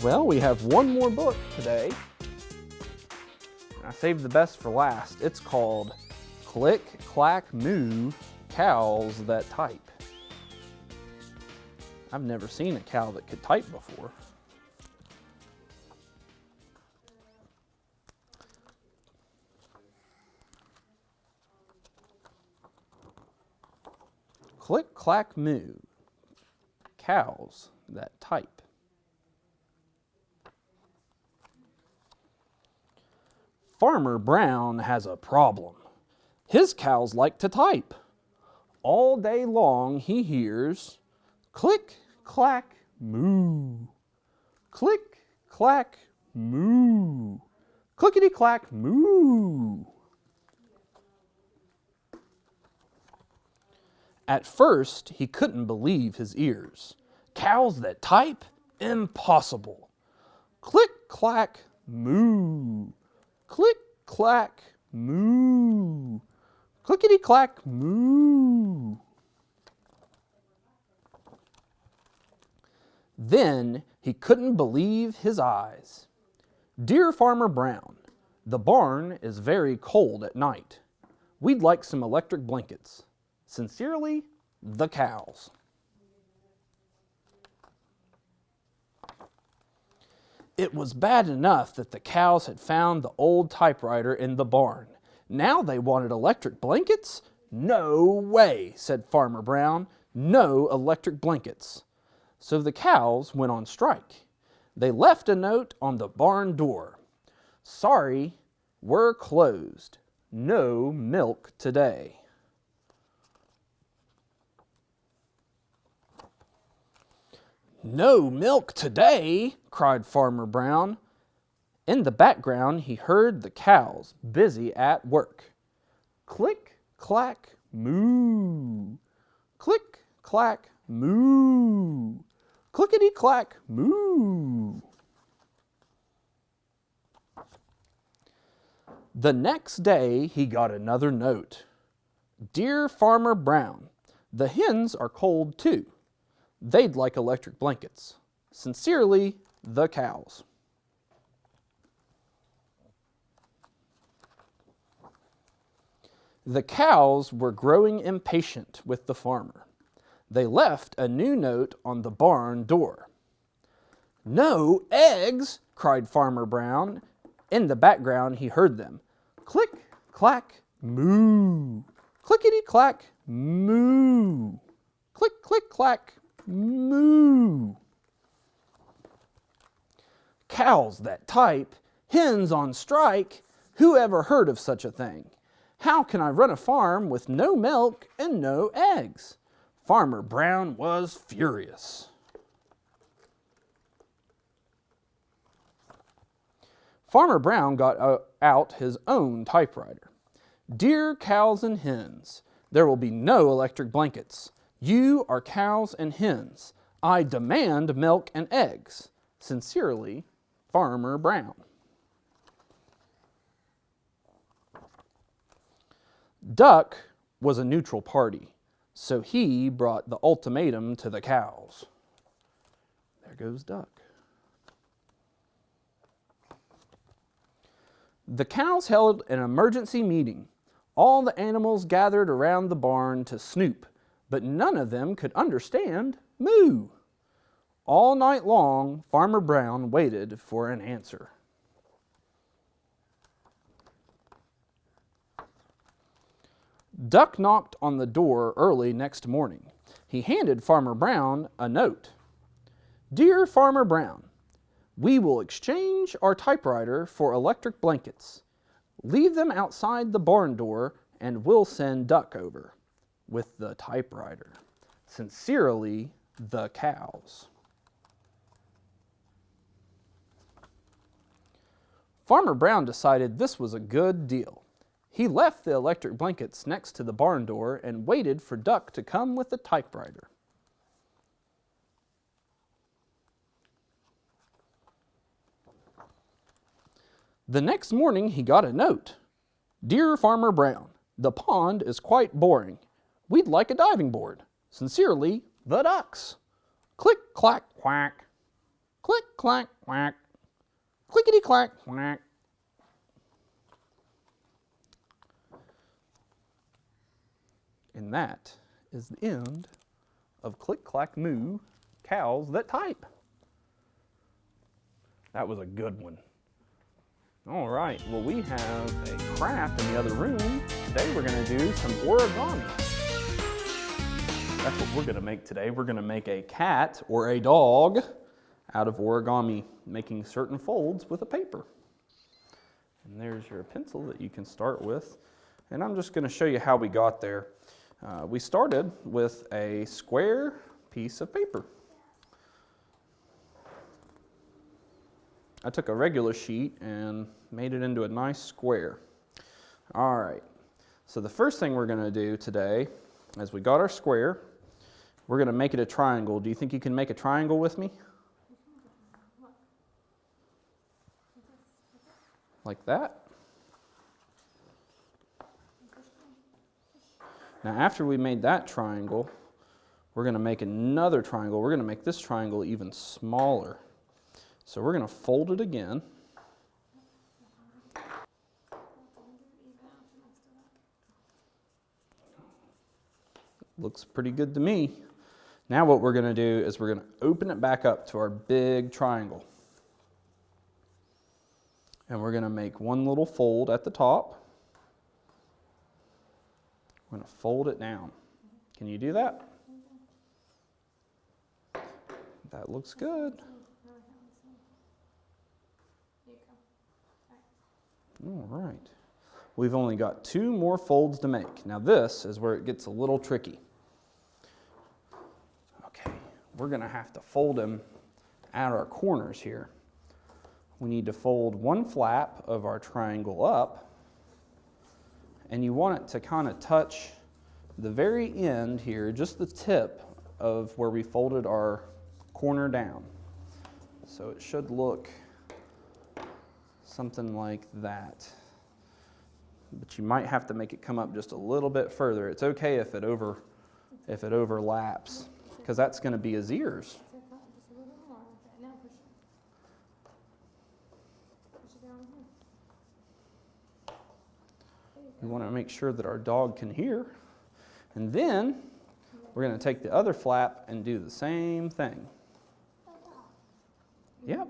Well, we have one more book today. I saved the best for last. It's called Click, Clack, Moo, Cows That Type. I've never seen a cow that could type before. Click, clack, moo, cows that type. Farmer Brown has a problem. His cows like to type. All day long he hears click, clack, moo. Click, clack, moo. Clickety-clack, moo. At first, he couldn't believe his ears. Cows that type? Impossible. Click, clack, moo. Click, clack, moo. Clickety-clack, moo. Then he couldn't believe his eyes. Dear Farmer Brown, the barn is very cold at night. We'd like some electric blankets. Sincerely, the cows. It was bad enough that the cows had found the old typewriter in the barn. Now they wanted electric blankets? No way, said Farmer Brown. No electric blankets. So the cows went on strike. They left a note on the barn door. Sorry, we're closed. No milk today. No milk today, cried Farmer Brown. In the background, he heard the cows busy at work. Click, clack, moo. Click, clack, moo. Clickety-clack, moo. The next day, he got another note. Dear Farmer Brown, the hens are cold too. They'd like electric blankets. Sincerely, the cows. The cows were growing impatient with the farmer. They left a new note on the barn door. No eggs, cried Farmer Brown. In the background, he heard them. Click, clack, moo. Clickety-clack, moo. Click, click, clack, moo. Cows that type, hens on strike. Who ever heard of such a thing? How can I run a farm with no milk and no eggs? Farmer Brown was furious. Farmer Brown got out his own typewriter. Dear cows and hens, there will be no electric blankets. You are cows and hens. I demand milk and eggs. Sincerely, Farmer Brown. Duck was a neutral party, so he brought the ultimatum to the cows. There goes Duck. The cows held an emergency meeting. All the animals gathered around the barn to snoop, but none of them could understand moo. All night long, Farmer Brown waited for an answer. Duck knocked on the door early next morning. He handed Farmer Brown a note. Dear Farmer Brown, we will exchange our typewriter for electric blankets. Leave them outside the barn door and we'll send Duck over with the typewriter. Sincerely, the cows. Farmer Brown decided this was a good deal. He left the electric blankets next to the barn door and waited for Duck to come with the typewriter. The next morning he got a note. Dear Farmer Brown, the pond is quite boring. We'd like a diving board. Sincerely, the ducks. Click, clack, quack. Click, clack, quack. Clickety, clack, quack. And that is the end of Click, Clack, Moo, Cows That Type. That was a good one. All right, well, we have a craft in the other room. Today we're gonna do some origami. That's what we're gonna make today. We're gonna make a cat or a dog out of origami, making certain folds with a paper. And there's your pencil that you can start with. And I'm just gonna show you how we got there. We started with a square piece of paper. I took a regular sheet and made it into a nice square. All right, so the first thing we're gonna do today, as we got our square, we're gonna make it a triangle. Do you think you can make a triangle with me? Like that. Now after we made that triangle, we're gonna make another triangle. We're gonna make this triangle even smaller. So we're gonna fold it again. Looks pretty good to me. Now what we're gonna do is we're gonna open it back up to our big triangle. And we're gonna make one little fold at the top. I'm going to fold it down. Can you do that? That looks good. All right. We've only got 2 more folds to make. Now this is where it gets a little tricky. Okay, we're going to have to fold them at our corners here. We need to fold one flap of our triangle up. And you want it to kind of touch the very end here, just the tip of where we folded our corner down. So it should look something like that. But you might have to make it come up just a little bit further. It's okay if it overlaps, because that's going to be his ears. We want to make sure that our dog can hear. And then we're going to take the other flap and do the same thing. Yep.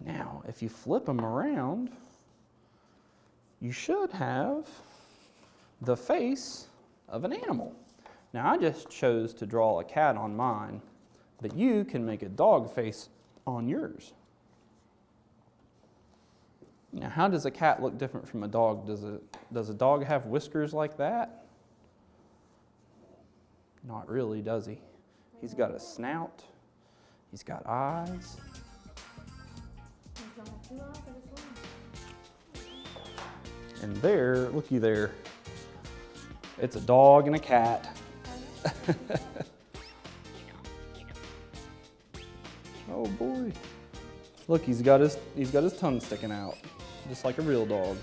Now, if you flip them around, you should have the face of an animal. Now, I just chose to draw a cat on mine, but you can make a dog face on yours. Now, how does a cat look different from a dog? Does a dog have whiskers like that? Not really, does he? He's got a snout. He's got eyes. And there, looky there. It's a dog and a cat. Oh boy. Look, he's got his tongue sticking out, just like a real dog.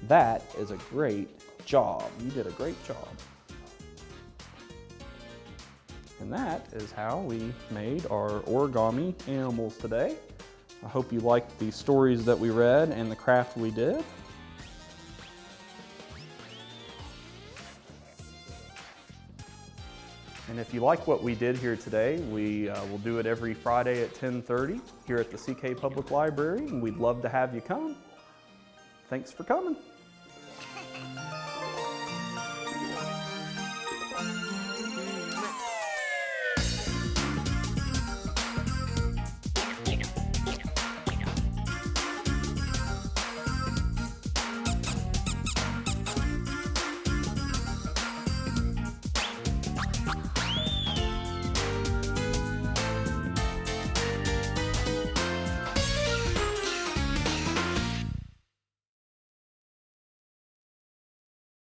That is a great job. You did a great job. And that is how we made our origami animals today. I hope you liked the stories that we read and the craft we did. And if you like what we did here today, we will do it every Friday at 10:30 here at the CK Public Library, and we'd love to have you come. Thanks for coming.